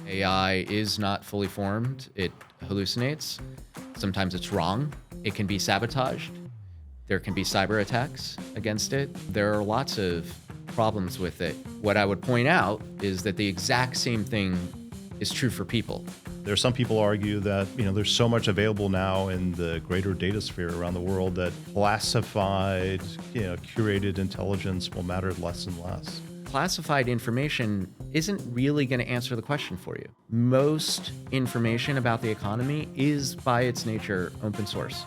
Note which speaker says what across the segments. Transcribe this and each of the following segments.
Speaker 1: AI is not fully formed. It hallucinates. Sometimes it's wrong. It can be sabotaged. There can be cyber attacks against it. There are lots of problems with it. What I would point out is that the exact same thing is true for people.
Speaker 2: There are some people argue that, there's so much available now in the greater data sphere around the world that classified, curated intelligence will matter less and less.
Speaker 1: Classified information isn't really going to answer the question for you. Most information about the economy is, by its nature, open source.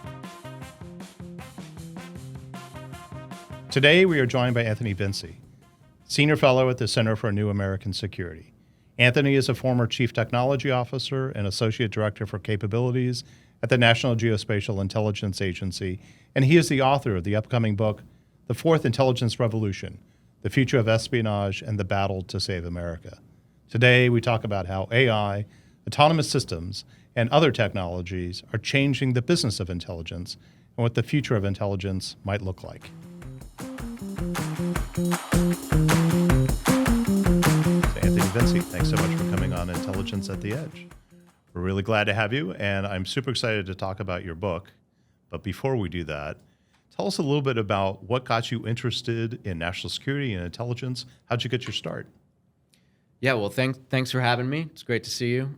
Speaker 2: Today, we are joined by Anthony Vinci, Senior Fellow at the Center for New American Security. Anthony is a former Chief Technology Officer and Associate Director for Capabilities at the National Geospatial-Intelligence Agency, and he is the author of the upcoming book, The Fourth Intelligence Revolution, The Future of Espionage and the Battle to Save America. Today, we talk about how AI, autonomous systems, and other technologies are changing the business of intelligence and what the future of intelligence might look like. Anthony Vinci, thanks so much for coming on Intelligence at the Edge. We're really glad to have you, and I'm super excited to talk about your book. But before we do that, tell us a little bit about what got you interested in national security and intelligence. How'd you get your start?
Speaker 1: Yeah, well, thanks for having me. It's great to see you.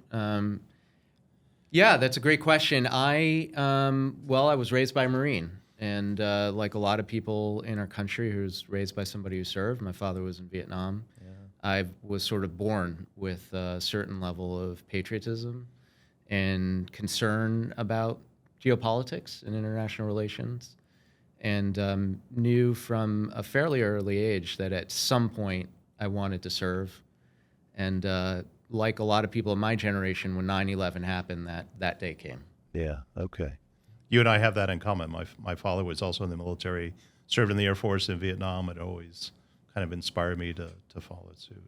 Speaker 1: Yeah, that's a great question. I was raised by a Marine. And like a lot of people in our country who was raised by somebody who served, my father was in Vietnam. Yeah. I was sort of born with a certain level of patriotism and concern about geopolitics and international relations, and knew from a fairly early age that at some point I wanted to serve. And like a lot of people in my generation, when 9/11 happened, that day came.
Speaker 2: Yeah, okay. You and I have that in common. My father was also in the military, served in the Air Force in Vietnam. It always kind of inspired me to follow suit.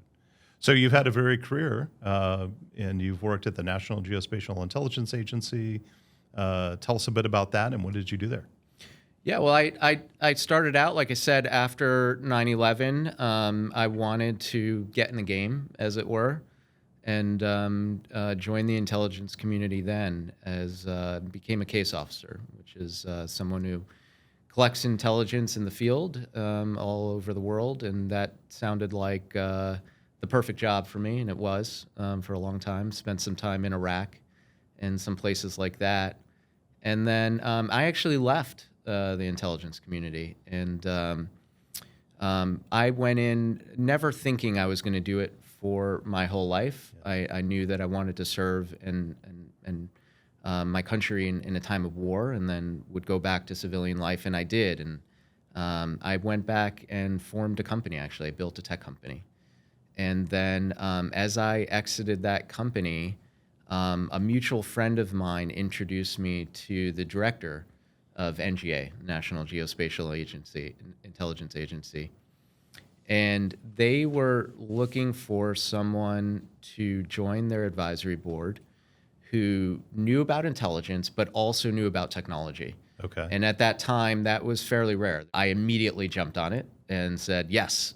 Speaker 2: So you've had a varied career, and you've worked at the National Geospatial-Intelligence Agency. Tell us a bit about that, and what did you do there?
Speaker 1: Yeah, well, I started out, like I said, after 9/11. I wanted to get in the game, as it were, and joined the intelligence community then as became a case officer, which is someone who collects intelligence in the field all over the world. And that sounded like the perfect job for me, and it was for a long time. Spent some time in Iraq and some places like that. And then I actually left the intelligence community, and I went in never thinking I was going to do it for my whole life. I knew that I wanted to serve and my country in a time of war, and then would go back to civilian life, and I did. And I went back and formed a company, actually. I built a tech company. And then as I exited that company, a mutual friend of mine introduced me to the director of NGA, National Geospatial-Intelligence Agency. And they were looking for someone to join their advisory board who knew about intelligence, but also knew about technology.
Speaker 2: Okay.
Speaker 1: And at that time, that was fairly rare. I immediately jumped on it and said, yes,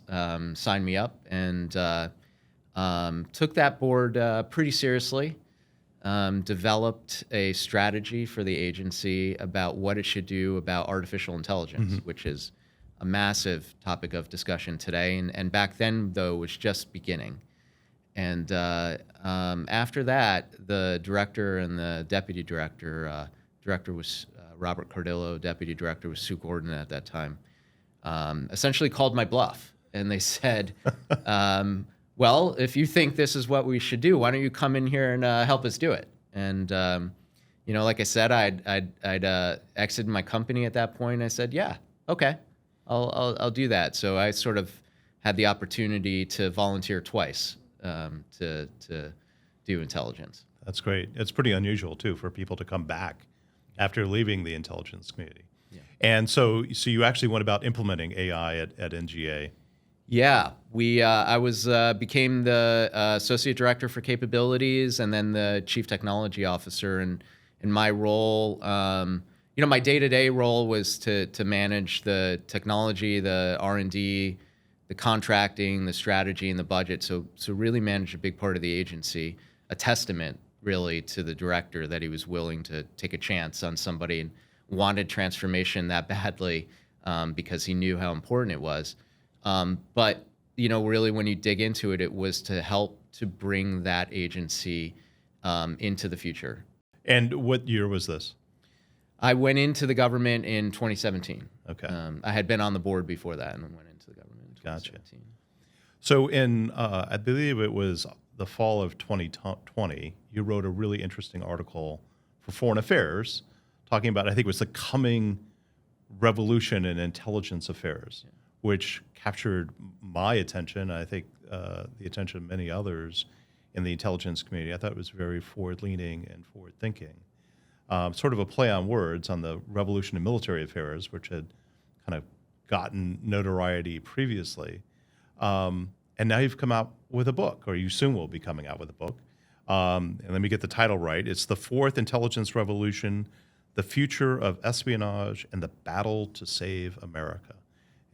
Speaker 1: sign me up, and took that board pretty seriously. Developed a strategy for the agency about what it should do about artificial intelligence, which is a massive topic of discussion today. And back then, though, it was just beginning. And after that, the director and the deputy director, director was Robert Cardillo, deputy director was Sue Gordon at that time, essentially called my bluff. And they said, well, if you think this is what we should do, why don't you come in here and help us do it? And, like I said, I'd exited my company at that point. I said, yeah, okay, I'll do that. So I sort of had the opportunity to volunteer twice to do intelligence.
Speaker 2: That's great. It's pretty unusual, too, for people to come back after leaving the intelligence community. Yeah. And so you actually went about implementing AI at NGA.
Speaker 1: Yeah, I became the associate director for capabilities, and then the chief technology officer. And in my role, my day-to-day role was to manage the technology, the R&D, the contracting, the strategy, and the budget. So really manage a big part of the agency. a testament really to the director that he was willing to take a chance on somebody and wanted transformation that badly because he knew how important it was. But really when you dig into it, it was to help to bring that agency into the future.
Speaker 2: And what year was this?
Speaker 1: I went into the government in 2017.
Speaker 2: Okay.
Speaker 1: I had been on the board before that and then went into the government in 2017.
Speaker 2: Gotcha. So in, I believe it was the fall of 2020, you wrote a really interesting article for Foreign Affairs talking about, I think it was the coming revolution in intelligence affairs, which captured my attention, I think the attention of many others in the intelligence community. I thought it was very forward-leaning and forward-thinking. Sort of a play on words on the revolution in military affairs, which had kind of gotten notoriety previously. And now you've come out with a book, or you soon will be coming out with a book. And let me get the title right. It's The Fourth Intelligence Revolution, The Future of Espionage, and the Battle to Save America.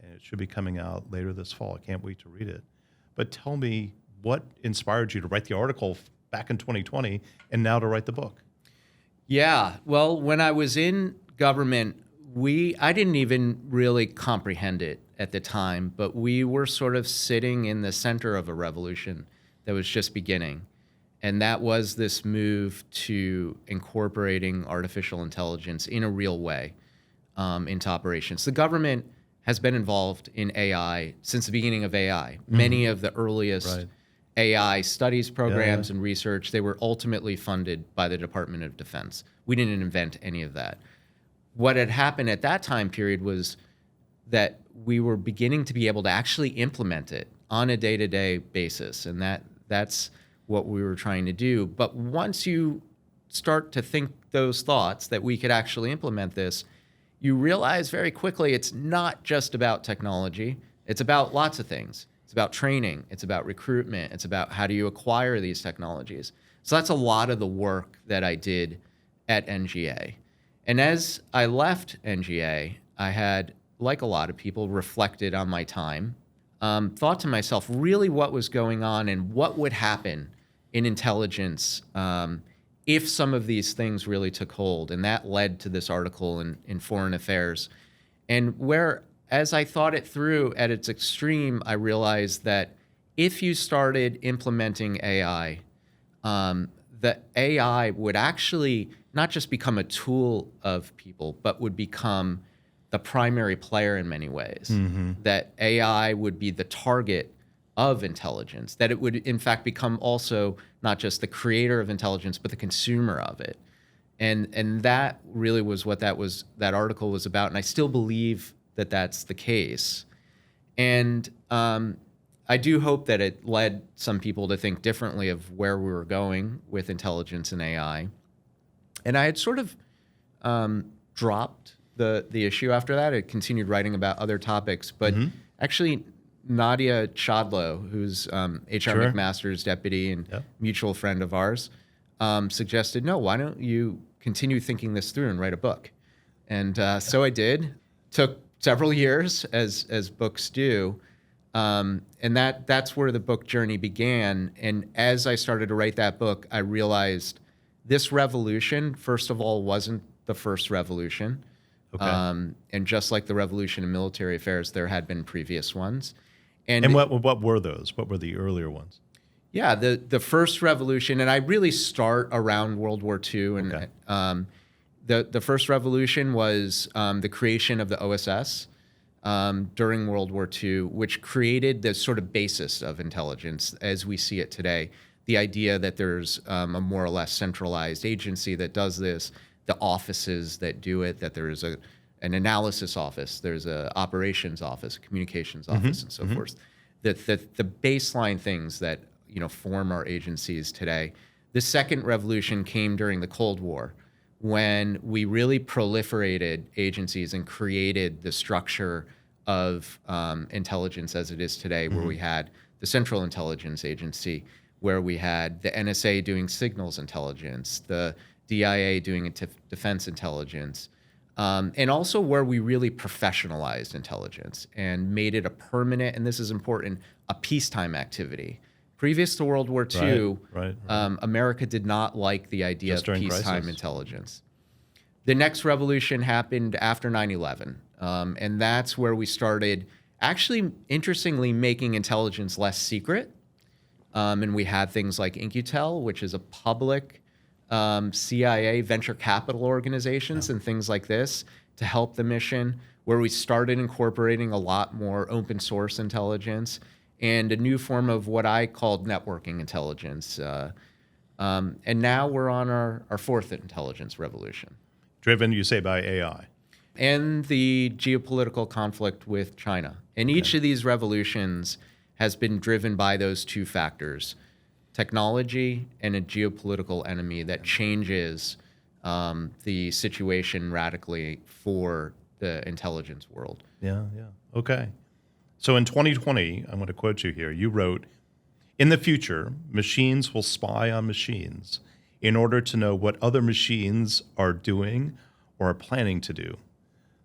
Speaker 2: And it should be coming out later this fall. I can't wait to read it. But tell me, what inspired you to write the article back in 2020 and now to write the book?
Speaker 1: Yeah, well, when I was in government, I didn't even really comprehend it at the time, but we were sort of sitting in the center of a revolution that was just beginning. And that was this move to incorporating artificial intelligence in a real way into operations. The government has been involved in AI since the beginning of AI. Many of the earliest AI studies programs and research, they were ultimately funded by the Department of Defense. We didn't invent any of that. What had happened at that time period was that we were beginning to be able to actually implement it on a day-to-day basis, and that's what we were trying to do. But once you start to think those thoughts that we could actually implement this, you realize very quickly it's not just about technology. It's about lots of things. It's about training. It's about recruitment. It's about how do you acquire these technologies. So that's a lot of the work that I did at NGA. And as I left NGA, I had, like a lot of people, reflected on my time, thought to myself really what was going on and what would happen in intelligence if some of these things really took hold. And that led to this article in Foreign Affairs. And where, as I thought it through at its extreme, I realized that if you started implementing AI, the AI would actually not just become a tool of people, but would become the primary player in many ways. That AI would be the target of intelligence, that it would in fact become also not just the creator of intelligence, but the consumer of it. And that really was what that article was about. And I still believe that that's the case. And I do hope that it led some people to think differently of where we were going with intelligence and AI. And I had sort of dropped the issue after that. I continued writing about other topics, but actually Nadia Chodlow, who's H.R. McMaster's deputy and mutual friend of ours, suggested, no, why don't you continue thinking this through and write a book? And so I did. Took several years, as books do. And that's where the book journey began. And as I started to write that book, I realized this revolution, first of all, wasn't the first revolution. And just like the revolution in military affairs, there had been previous ones.
Speaker 2: And what were those? What were the earlier ones?
Speaker 1: Yeah, the first revolution, and I really start around World War II. And the first revolution was the creation of the OSS during World War II, which created the sort of basis of intelligence as we see it today. The idea that there's a more or less centralized agency that does this, the offices that do it, that there is an analysis office, there's an operations office, a communications office, and so forth. The baseline things that form our agencies today. The second revolution came during the Cold War, when we really proliferated agencies and created the structure of intelligence as it is today, where we had the Central Intelligence Agency, where we had the NSA doing signals intelligence, the DIA doing defense intelligence, and also where we really professionalized intelligence and made it a permanent, and this is important, a peacetime activity. Previous to World War II,
Speaker 2: Right.
Speaker 1: America did not like the idea
Speaker 2: Just
Speaker 1: of
Speaker 2: during
Speaker 1: peacetime
Speaker 2: crisis.
Speaker 1: intelligence. The next revolution happened after 9/11, and that's where we started actually, interestingly, making intelligence less secret. And we had things like InQtel, which is a public CIA venture capital organizations and things like this to help the mission, where we started incorporating a lot more open source intelligence and a new form of what I called networking intelligence. And now we're on our fourth intelligence revolution.
Speaker 2: Driven, you say, by AI.
Speaker 1: And the geopolitical conflict with China. And each of these revolutions has been driven by those two factors: technology and a geopolitical enemy that changes the situation radically for the intelligence world.
Speaker 2: Yeah. Okay. So in 2020, I'm going to quote you here. You wrote, "In the future, machines will spy on machines in order to know what other machines are doing or are planning to do."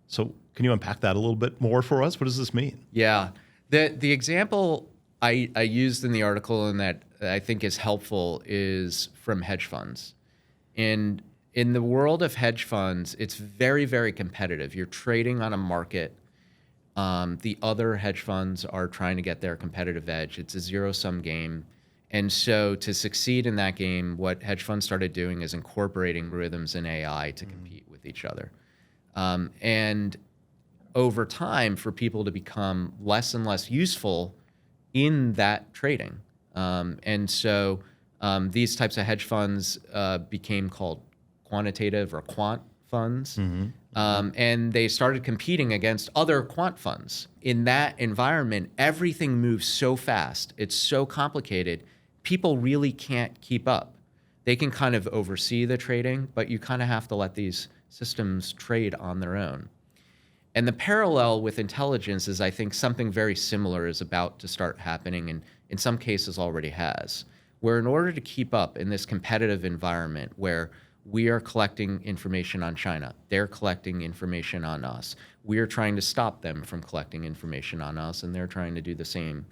Speaker 2: So can you unpack that a little bit more for us? What does this mean?
Speaker 1: Yeah. The example I used in the article and that I think is helpful is from hedge funds. And in the world of hedge funds, it's very, very competitive. You're trading on a market. The other hedge funds are trying to get their competitive edge. It's a zero-sum game. And so to succeed in that game, what hedge funds started doing is incorporating rhythms and AI to compete with each other. And over time, for people to become less and less useful in that trading. And so these types of hedge funds became called quantitative or quant funds. And they started competing against other quant funds. In that environment, everything moves so fast. It's so complicated. People really can't keep up. They can kind of oversee the trading, but you kind of have to let these systems trade on their own. And the parallel with intelligence is, I think, something very similar is about to start happening, and in some cases already has, where in order to keep up in this competitive environment where we are collecting information on China, they're collecting information on us, we are trying to stop them from collecting information on us, and they're trying to do the same.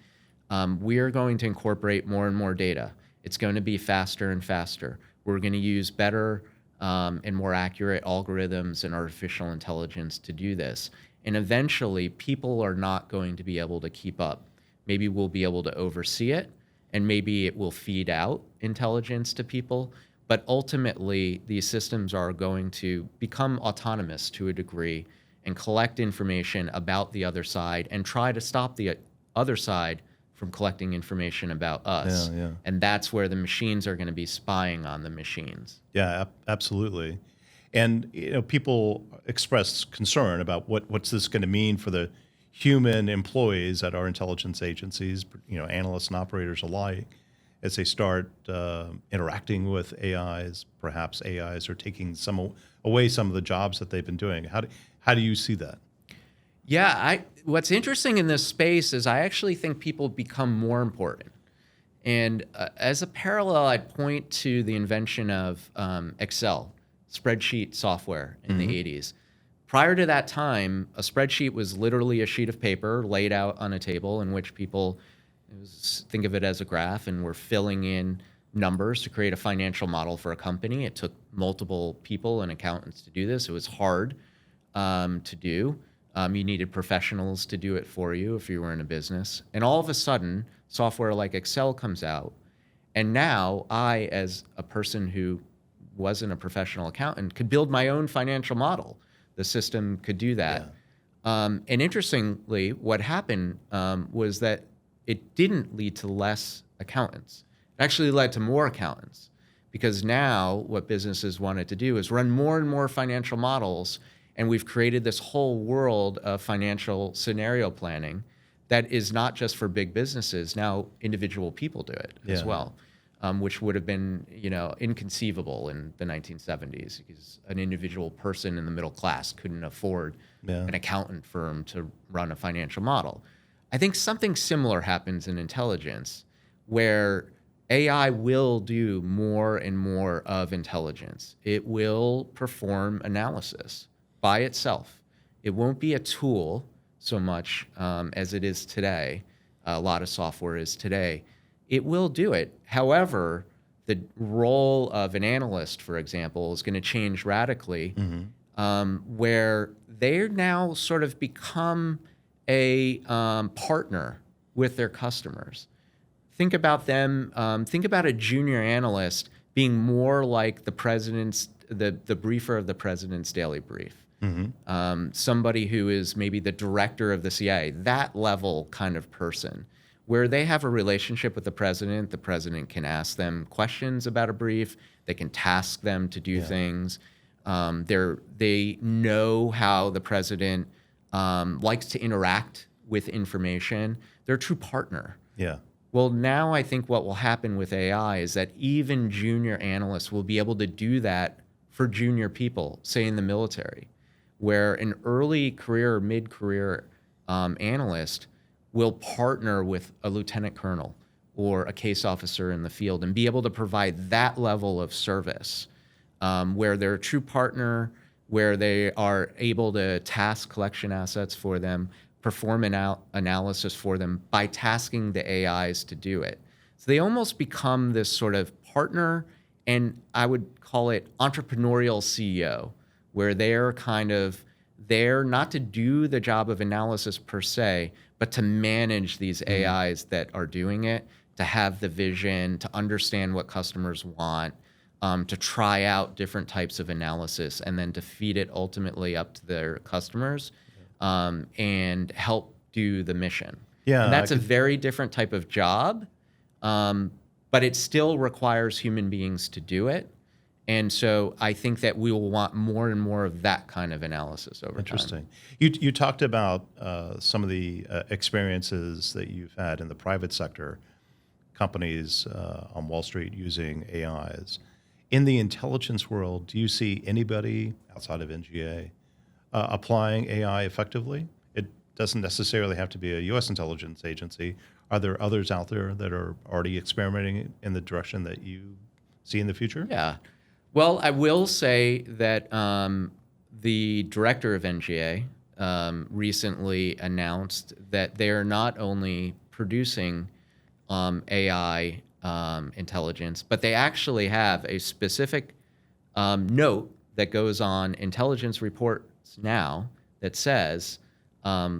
Speaker 1: We are going to incorporate more and more data. It's going to be faster and faster. We're going to use better and more accurate algorithms and artificial intelligence to do this. And eventually, people are not going to be able to keep up. Maybe we'll be able to oversee it, and maybe it will feed out intelligence to people. But ultimately, these systems are going to become autonomous to a degree and collect information about the other side and try to stop the other side from collecting information about us.
Speaker 2: Yeah.
Speaker 1: And that's where the machines are going to be spying on the machines.
Speaker 2: Yeah, absolutely. And people express concern about what's this going to mean for the human employees at our intelligence agencies, analysts and operators alike, as they start interacting with AIs. Perhaps AIs are taking away some of the jobs that they've been doing. How do you see that?
Speaker 1: Yeah, what's interesting in this space is I actually think people become more important. And as a parallel, I'd point to the invention of Excel, spreadsheet software in the 80s. Prior to that time, a spreadsheet was literally a sheet of paper laid out on a table in which people, think of it as a graph, and we're filling in numbers to create a financial model for a company. It took multiple people and accountants to do this. It was hard to do. You needed professionals to do it for you if you were in a business. And all of a sudden, software like Excel comes out. And now I, as a person who wasn't a professional accountant, could build my own financial model. The system could do that. Yeah. And interestingly, what happened was that it didn't lead to less accountants. It actually led to more accountants, because now what businesses wanted to do is run more and more financial models. And we've created this whole world of financial scenario planning that is not just for big businesses. Now individual people do it as well, which would have been inconceivable in the 1970s, because an individual person in the middle class couldn't afford an accountant firm to run a financial model. I think something similar happens in intelligence, where AI will do more and more of intelligence. It will perform analysis by itself. It won't be a tool so much as it is today. A lot of software is today. it will do it. However, the role of an analyst, for example, is going to change radically, where they're now sort of become a partner with their customers. Think about them. Think about a junior analyst being more like the briefer of the president's daily brief. Somebody who is maybe the director of the CIA, that level kind of person, where they have a relationship with the president. The president can ask them questions about a brief. They can task them to do things. They know how the president likes to interact with information. They're a true partner.
Speaker 2: Yeah.
Speaker 1: Well, now I think what will happen with AI is that even junior analysts will be able to do that for junior people, say in the military, where an early career or mid-career analyst will partner with a lieutenant colonel or a case officer in the field and be able to provide that level of service, where they're a true partner, where they are able to task collection assets for them, perform analysis for them by tasking the AIs to do it. So they almost become this sort of partner, and I would call it entrepreneurial CEO, where they're kind of there not to do the job of analysis per se, but to manage these AIs that are doing it, to have the vision, to understand what customers want, to try out different types of analysis, and then to feed it ultimately up to their customers and help do the mission.
Speaker 2: Yeah,
Speaker 1: and that's a very different type of job, but it still requires human beings to do it. And so I think that we will want more and more of that kind of analysis over time.
Speaker 2: Interesting. You talked about some of the experiences that you've had in the private sector, companies on Wall Street using AIs. In the intelligence world, do you see anybody outside of NGA applying AI effectively? It doesn't necessarily have to be a U.S. intelligence agency. Are there others out there that are already experimenting in the direction that you see in the future?
Speaker 1: Yeah. Well, I will say that the director of NGA recently announced that they are not only producing AI intelligence, but they actually have a specific note that goes on intelligence reports now that says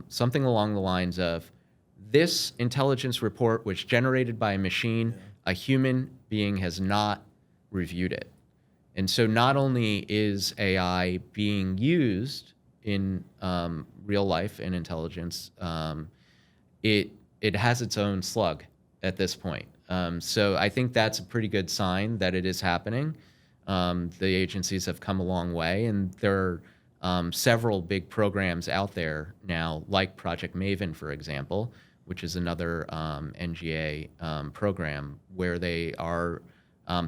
Speaker 1: something along the lines of, this intelligence report was generated by a machine, a human being has not reviewed it. And so not only is AI being used in real life in intelligence, it has its own slug at this point. So I think that's a pretty good sign that it is happening. The agencies have come a long way, and there are several big programs out there now, like Project Maven, for example, which is another NGA program where they are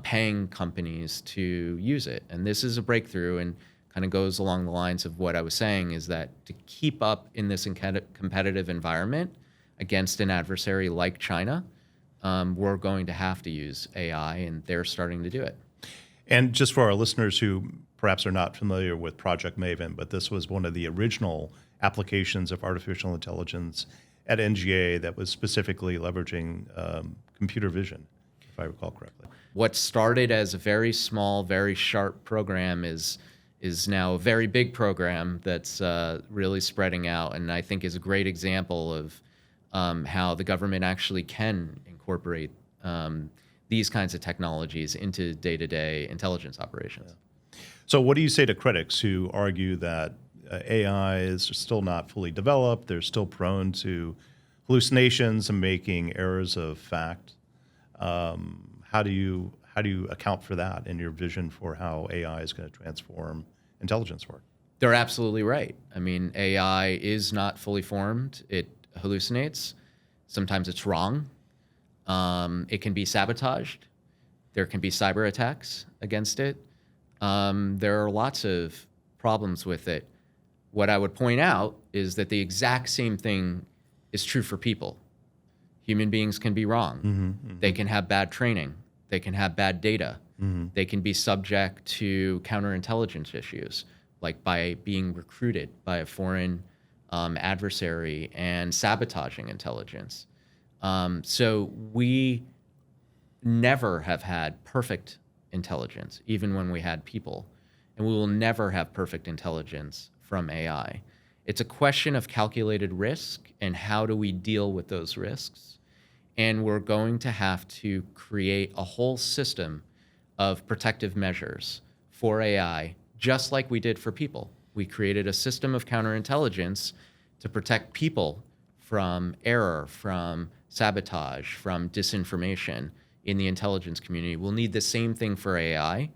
Speaker 1: paying companies to use it. And this is a breakthrough and kind of goes along the lines of what I was saying, is that to keep up in this competitive environment against an adversary like China, we're going to have to use AI, and they're starting to do it.
Speaker 2: And just for our listeners who perhaps are not familiar with Project Maven, but this was one of the original applications of artificial intelligence at NGA that was specifically leveraging computer vision, if I recall correctly.
Speaker 1: What started as a very small, very sharp program is now a very big program that's really spreading out, and I think is a great example of how the government actually can incorporate these kinds of technologies into day-to-day intelligence operations.
Speaker 2: Yeah. So what do you say to critics who argue that AI is still not fully developed, they're still prone to hallucinations and making errors of fact? How do you account for that in your vision for how AI is going to transform intelligence work?
Speaker 1: They're absolutely right. I mean, AI is not fully formed. It hallucinates. Sometimes it's wrong. It can be sabotaged. There can be cyber attacks against it. There are lots of problems with it. What I would point out is that the exact same thing is true for people. Human beings can be wrong. They can have bad training. They can have bad data. They can be subject to counterintelligence issues, like by being recruited by a foreign adversary and sabotaging intelligence. So we never have had perfect intelligence, even when we had people. And we will never have perfect intelligence from AI. It's a question of calculated risk and how do we deal with those risks. And we're going to have to create a whole system of protective measures for AI, just like we did for people. We created a system of counterintelligence to protect people from error, from sabotage, from disinformation in the intelligence community. We'll need the same thing for AI,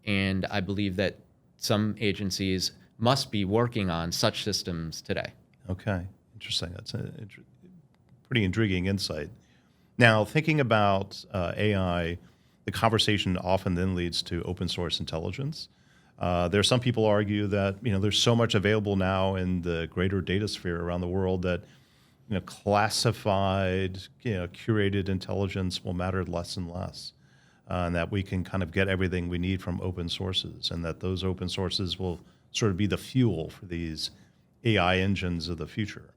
Speaker 1: and I believe that some agencies must be working on such systems today.
Speaker 2: Okay, interesting. That's a pretty intriguing insight. Now, thinking about AI, the conversation often then leads to open source intelligence. There are some people argue that there's so much available now in the greater data sphere around the world that classified, curated intelligence will matter less and less, and that we can kind of get everything we need from open sources, and that those open sources will sort of be the fuel for these AI engines of the future.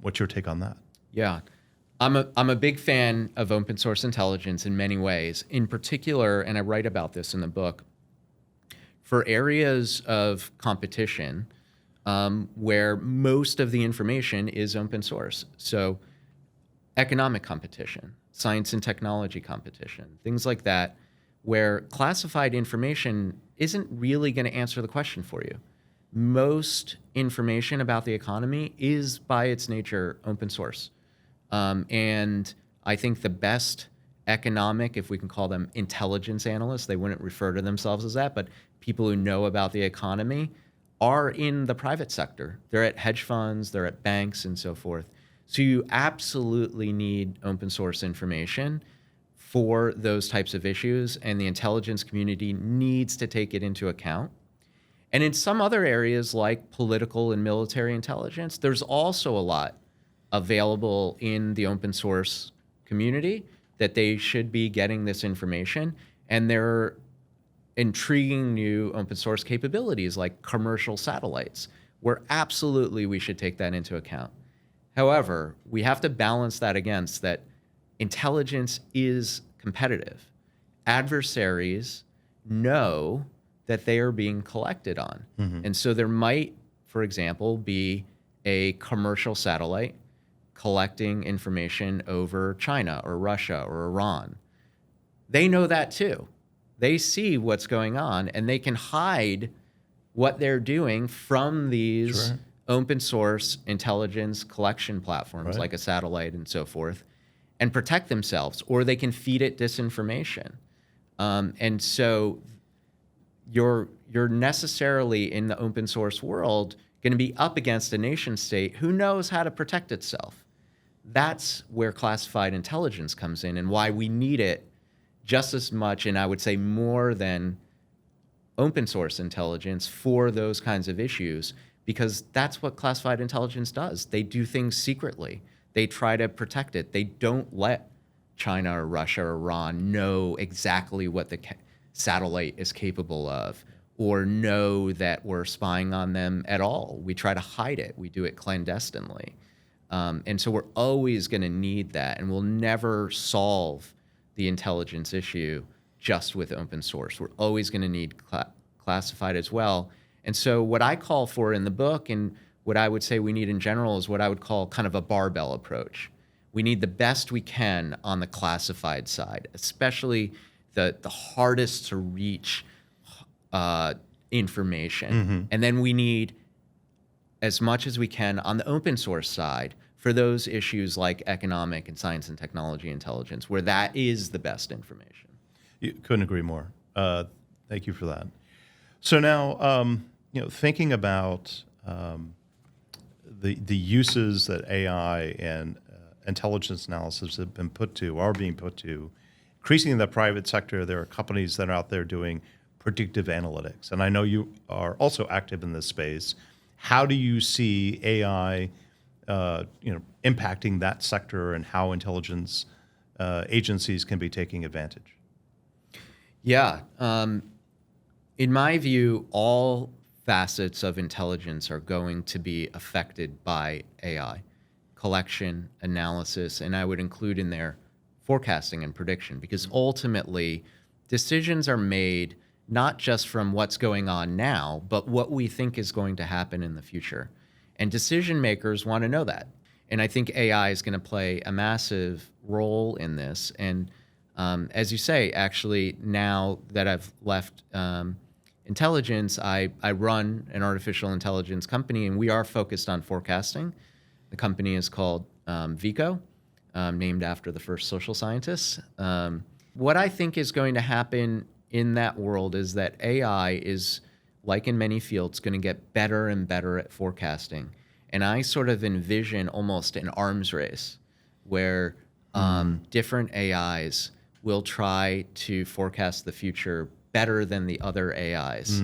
Speaker 2: What's your take on that?
Speaker 1: Yeah. I'm a big fan of open source intelligence in many ways. In particular, and I write about this in the book, for areas of competition where most of the information is open source. So economic competition, science and technology competition, things like that, where classified information isn't really going to answer the question for you. Most information about the economy is by its nature open source. And I think the best economic, if we can call them intelligence analysts, they wouldn't refer to themselves as that, but people who know about the economy are in the private sector. They're at hedge funds, they're at banks, and so forth. So you absolutely need open source information for those types of issues, and the intelligence community needs to take it into account. And in some other areas like political and military intelligence, there's also a lot available in the open source community that they should be getting this information. And there are intriguing new open source capabilities like commercial satellites, where absolutely we should take that into account. However, we have to balance that against that intelligence is competitive. Adversaries know that they are being collected on. And so there might, for example, be a commercial satellite collecting information over China or Russia or Iran. They know that too. They see what's going on, and they can hide what they're doing from these open source intelligence collection platforms like a satellite and so forth, and protect themselves, or they can feed it disinformation. And so you're necessarily in the open source world going to be up against a nation state who knows how to protect itself. That's where classified intelligence comes in, and why we need it just as much, and I would say more than open source intelligence for those kinds of issues, because that's what classified intelligence does. They do things secretly. They try to protect it. They don't let China or Russia or Iran know exactly what the satellite is capable of, or know that we're spying on them at all. We try to hide it. We do it clandestinely. And so we're always going to need that, and we'll never solve the intelligence issue just with open source. We're always going to need classified as well. And so what I call for in the book, and what I would say we need in general, is what I would call kind of a barbell approach. We need the best we can on the classified side, especially the hardest to reach information. And then we need as much as we can on the open source side for those issues like economic and science and technology intelligence, where that is the best information.
Speaker 2: You couldn't agree more. Thank you for that. So now, thinking about the uses that AI and intelligence analysis are being put to, increasingly in the private sector, there are companies that are out there doing predictive analytics. And I know you are also active in this space. How do you see AI impacting that sector, and how intelligence agencies can be taking advantage?
Speaker 1: Yeah. In my view, all facets of intelligence are going to be affected by AI. Collection, analysis, and I would include in there forecasting and prediction, because ultimately decisions are made not just from what's going on now, but what we think is going to happen in the future. And decision makers want to know that. And I think AI is going to play a massive role in this. And as you say, actually, now that I've left intelligence, I run an artificial intelligence company, and we are focused on forecasting. The company is called Vico, named after the first social scientists. What I think is going to happen in that world is that AI is, like in many fields, going to get better and better at forecasting. And I sort of envision almost an arms race where different AIs will try to forecast the future better than the other AIs.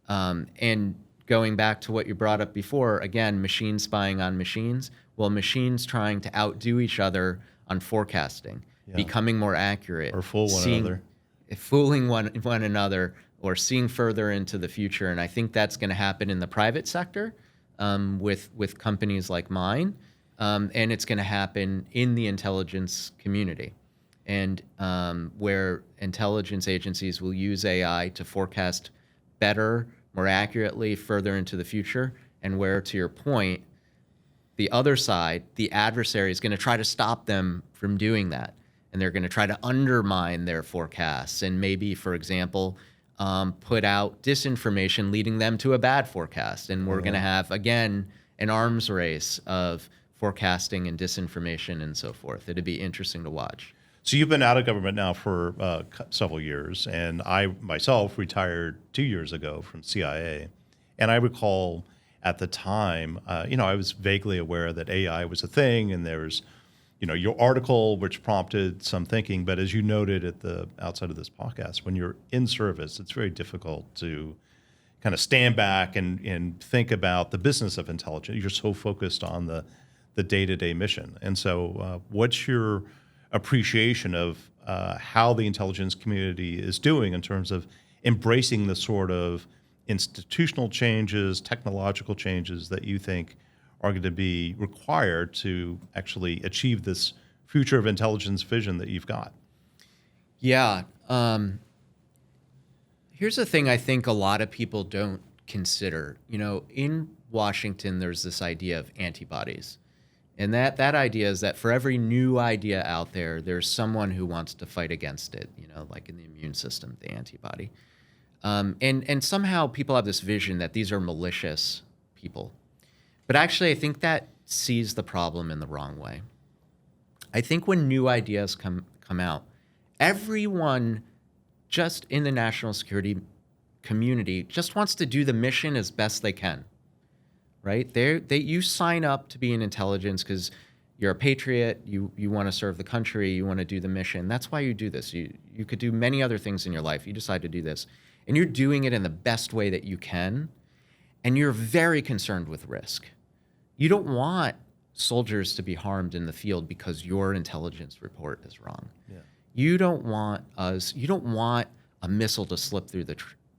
Speaker 1: And going back to what you brought up before, again, machine spying on machines, well, machines trying to outdo each other on forecasting, becoming more accurate.
Speaker 2: Or fool one another.
Speaker 1: Fooling one another or seeing further into the future. And I think that's going to happen in the private sector with companies like mine. And it's going to happen in the intelligence community. And where intelligence agencies will use AI to forecast better, more accurately, further into the future, and where, to your point, the other side, the adversary, is going to try to stop them from doing that. And they're going to try to undermine their forecasts and maybe, for example, put out disinformation leading them to a bad forecast. And we're going to have, again, an arms race of forecasting and disinformation and so forth. It'd be interesting to watch.
Speaker 2: So you've been out of government now for several years, and I myself retired 2 years ago from CIA. And I recall at the time, I was vaguely aware that AI was a thing, and there's, your article, which prompted some thinking. But as you noted at the outside of this podcast, when you're in service, it's very difficult to kind of stand back and think about the business of intelligence. You're so focused on the day-to-day mission. And so what's your appreciation of how the intelligence community is doing in terms of embracing the sort of institutional changes, technological changes that you think are going to be required to actually achieve this future of intelligence vision that you've got?
Speaker 1: Yeah. Here's the thing I think a lot of people don't consider. In Washington, there's this idea of antibodies. And that idea is that for every new idea out there, there's someone who wants to fight against it, like in the immune system, the antibody. And somehow people have this vision that these are malicious people. But actually, I think that sees the problem in the wrong way. I think when new ideas come out, everyone just in the national security community just wants to do the mission as best they can. Right? You sign up to be in intelligence because you're a patriot, you want to serve the country, you want to do the mission. That's why you do this. You could do many other things in your life. You decide to do this. And you're doing it in the best way that you can. And you're very concerned with risk. You don't want soldiers to be harmed in the field because your intelligence report is wrong. Yeah. You don't want a missile to slip through the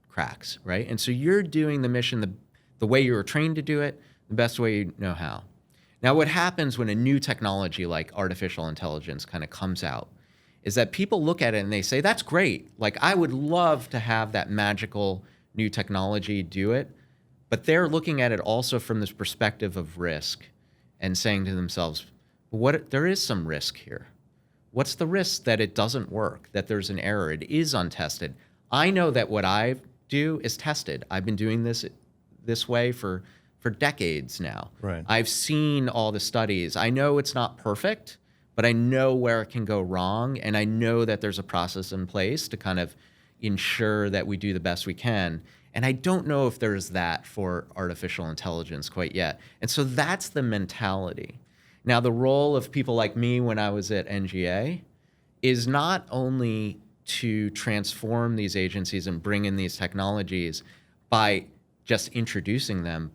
Speaker 1: cracks, right? And so you're doing the mission the way you were trained to do it, the best way you know how. Now, what happens when a new technology like artificial intelligence kind of comes out is that people look at it and they say, that's great. Like, I would love to have that magical new technology do it. But they're looking at it also from this perspective of risk and saying to themselves, there is some risk here. What's the risk that it doesn't work, that there's an error, it is untested? I know that what I do is tested. I've been doing this way for decades now.
Speaker 2: Right.
Speaker 1: I've seen all the studies. I know it's not perfect, but I know where it can go wrong, and I know that there's a process in place to kind of ensure that we do the best we can. And I don't know if there's that for artificial intelligence quite yet. And so that's the mentality. Now, the role of people like me when I was at NGA is not only to transform these agencies and bring in these technologies by just introducing them,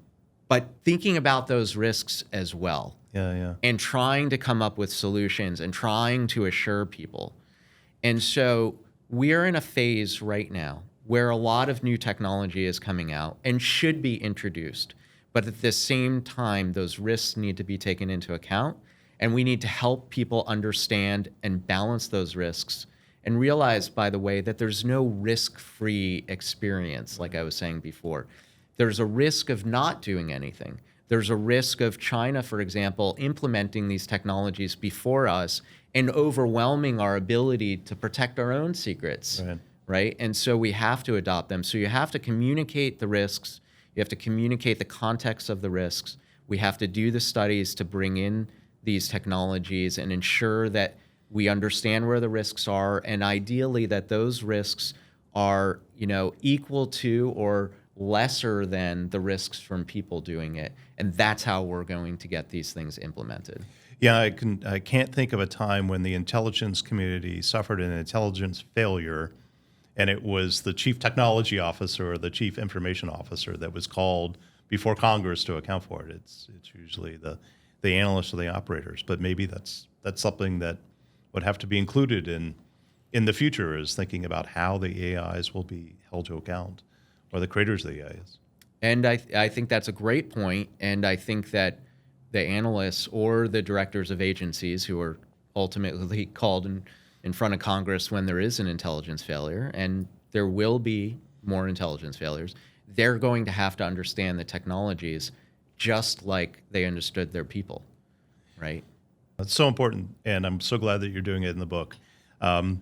Speaker 1: but thinking about those risks as well.
Speaker 2: Yeah.
Speaker 1: And trying to come up with solutions and trying to assure people. And so we're in a phase right now where a lot of new technology is coming out and should be introduced. But at the same time, those risks need to be taken into account. And we need to help people understand and balance those risks and realize, by the way, that there's no risk-free experience, like I was saying before. There's a risk of not doing anything. There's a risk of China, for example, implementing these technologies before us and overwhelming our ability to protect our own secrets, right? And so we have to adopt them. So you have to communicate the risks. You have to communicate the context of the risks. We have to do the studies to bring in these technologies and ensure that we understand where the risks are, and ideally that those risks are, equal to or lesser than the risks from people doing it. And that's how we're going to get these things implemented.
Speaker 2: Yeah, I can't think of a time when the intelligence community suffered an intelligence failure and it was the chief technology officer or the chief information officer that was called before Congress to account for it. It's usually the analysts or the operators, but maybe that's something that would have to be included in the future, is thinking about how the AIs will be held to account, or the creators of the AIs.
Speaker 1: And I think that's a great point, and I think that the analysts or the directors of agencies who are ultimately called in front of Congress when there is an intelligence failure, and there will be more intelligence failures, they're going to have to understand the technologies just like they understood their people, right?
Speaker 2: That's so important, and I'm so glad that you're doing it in the book. I'm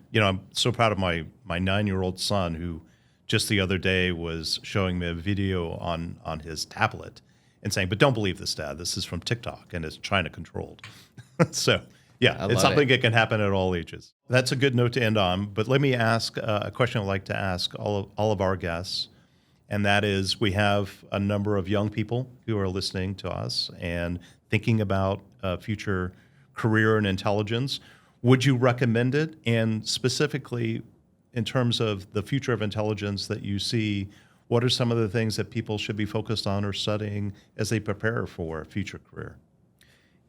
Speaker 2: so proud of my 9-year-old son, who just the other day was showing me a video on his tablet and saying, "But don't believe this, Dad. This is from TikTok, and it's China controlled." So, yeah, it's something that can happen at all ages. That's a good note to end on. But let me ask a question I'd like to ask all of our guests, and that is, we have a number of young people who are listening to us and thinking about future career in intelligence. Would you recommend it? And specifically, in terms of the future of intelligence that you see, what are some of the things that people should be focused on or studying as they prepare for a future career?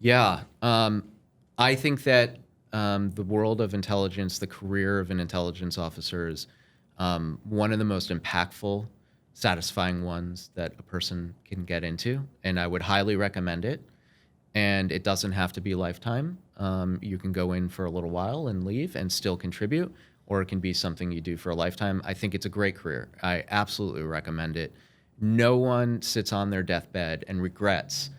Speaker 1: Yeah, I think that the world of intelligence, the career of an intelligence officer, is one of the most impactful, satisfying ones that a person can get into, and I would highly recommend it. And it doesn't have to be lifetime. You can go in for a little while and leave and still contribute, or it can be something you do for a lifetime. I think it's a great career. I absolutely recommend it. No one sits on their deathbed and regrets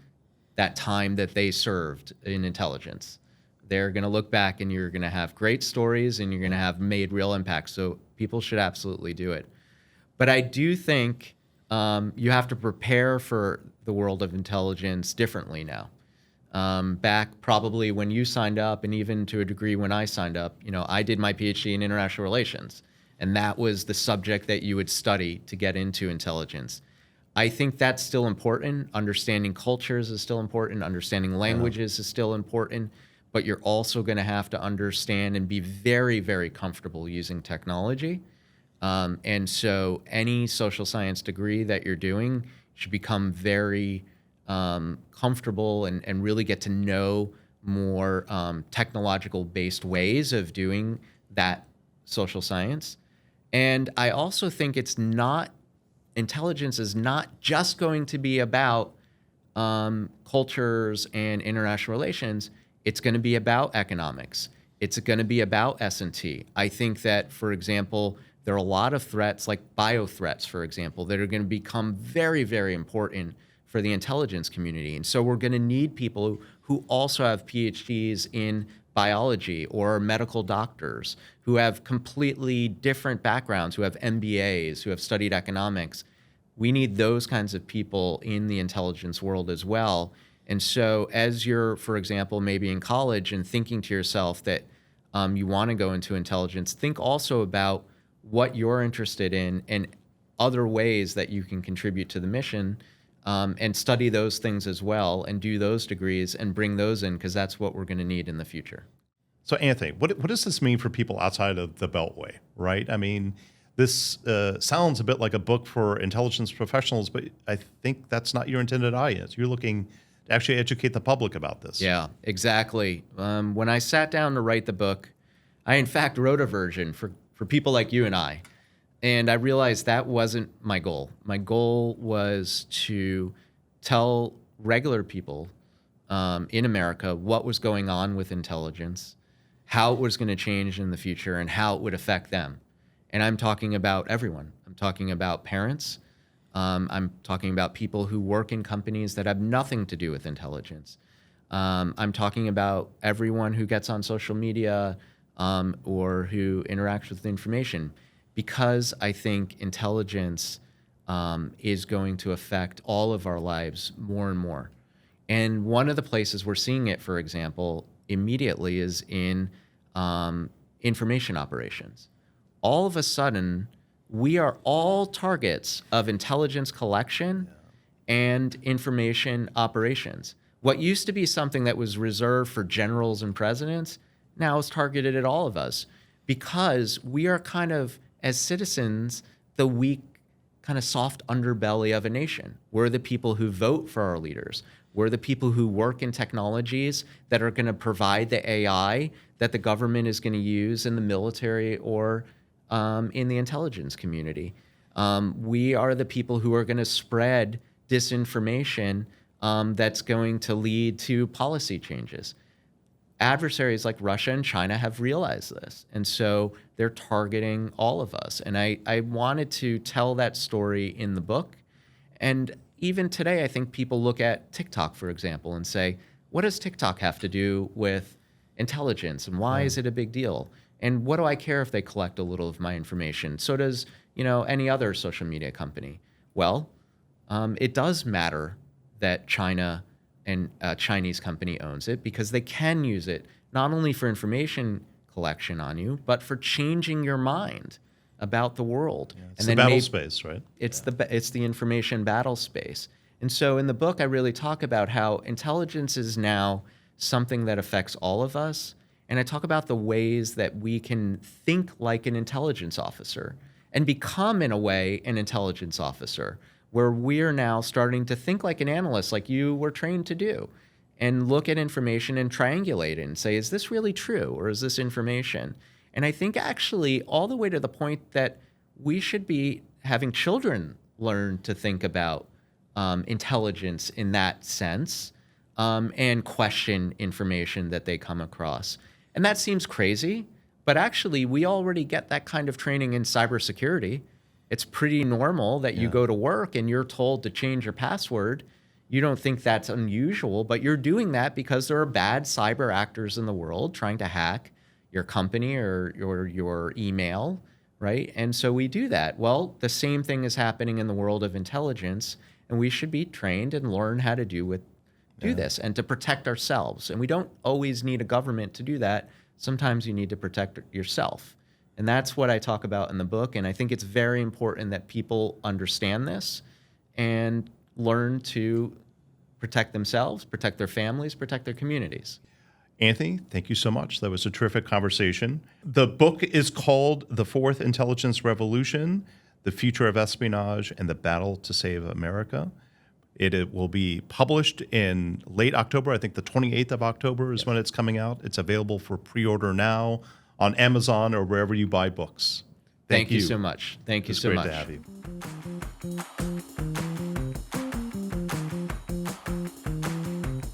Speaker 1: that time that they served in intelligence. They're going to look back and you're going to have great stories and you're going to have made real impact. So people should absolutely do it. But I do think you have to prepare for the world of intelligence differently now. Back probably when you signed up, and even to a degree when I signed up, I did my PhD in international relations, and that was the subject that you would study to get into intelligence. I think that's still important. Understanding cultures is still important. Understanding languages is still important, but you're also going to have to understand and be very, very comfortable using technology. And so any social science degree that you're doing should become very comfortable and really get to know more technological-based ways of doing that social science. And I also think intelligence is not just going to be about cultures and international relations. It's going to be about economics. It's going to be about S&T. I think that, for example, there are a lot of threats, like bio threats, for example, that are going to become very, very important for the intelligence community. And so we're going to need people who also have PhDs in biology or medical doctors, who have completely different backgrounds, who have MBAs, who have studied economics. We need those kinds of people in the intelligence world as well. And so as you're, for example, maybe in college and thinking to yourself that you want to go into intelligence, think also about what you're interested in and other ways that you can contribute to the mission, and study those things as well and do those degrees and bring those in, because that's what we're going to need in the future.
Speaker 2: So Anthony, what does this mean for people outside of the Beltway, right? I mean, this sounds a bit like a book for intelligence professionals, but I think that's not your intended audience. You're looking to actually educate the public about this.
Speaker 1: Yeah, exactly. When I sat down to write the book, I in fact wrote a version for people like you and I. And I realized that wasn't my goal. My goal was to tell regular people in America what was going on with intelligence, how it was going to change in the future, and how it would affect them. And I'm talking about everyone. I'm talking about parents. I'm talking about people who work in companies that have nothing to do with intelligence. I'm talking about everyone who gets on social media or who interacts with information, because I think intelligence is going to affect all of our lives more and more. And one of the places we're seeing it, for example, immediately is in information operations. All of a sudden, we are all targets of intelligence collection and information operations. What used to be something that was reserved for generals and presidents now is targeted at all of us, because we are kind of, as citizens, the weak, kind of soft underbelly of a nation. We're the people who vote for our leaders. We're the people who work in technologies that are going to provide the AI that the government is going to use in the military or in the intelligence community. We are the people who are going to spread disinformation that's going to lead to policy changes. Adversaries like Russia and China have realized this, and so they're targeting all of us. And I wanted to tell that story in the book. And even today, I think people look at TikTok, for example, and say, what does TikTok have to do with intelligence, and why is it a big deal? And what do I care if they collect a little of my information? So does, any other social media company. Well, it does matter that China and a Chinese company owns it, because they can use it not only for information collection on you, but for changing your mind about the world.
Speaker 2: Yeah, it's the battle space, right?
Speaker 1: It's the information battle space. And so in the book, I really talk about how intelligence is now something that affects all of us. And I talk about the ways that we can think like an intelligence officer and become, in a way, an intelligence officer, where we're now starting to think like an analyst, like you were trained to do, and look at information and triangulate it and say, is this really true, or is this information? And I think actually all the way to the point that we should be having children learn to think about intelligence in that sense, and question information that they come across. And that seems crazy, but actually we already get that kind of training in cybersecurity. It's pretty normal that you go to work and you're told to change your password. You don't think that's unusual, but you're doing that because there are bad cyber actors in the world trying to hack your company or your email, right? And so we do that. Well, the same thing is happening in the world of intelligence, and we should be trained and learn how to do this and to protect ourselves. And we don't always need a government to do that. Sometimes you need to protect yourself. And that's what I talk about in the book. And I think it's very important that people understand this and learn to protect themselves, protect their families, protect their communities.
Speaker 2: Anthony, thank you so much. That was a terrific conversation. The book is called The Fourth Intelligence Revolution, The Future of Espionage, and the Battle to Save America. It will be published in late October. I think the 28th of October is when it's coming out. It's available for pre-order now on Amazon or wherever you buy books.
Speaker 1: Thank you so much. Thank you so much.
Speaker 2: It's great to have you.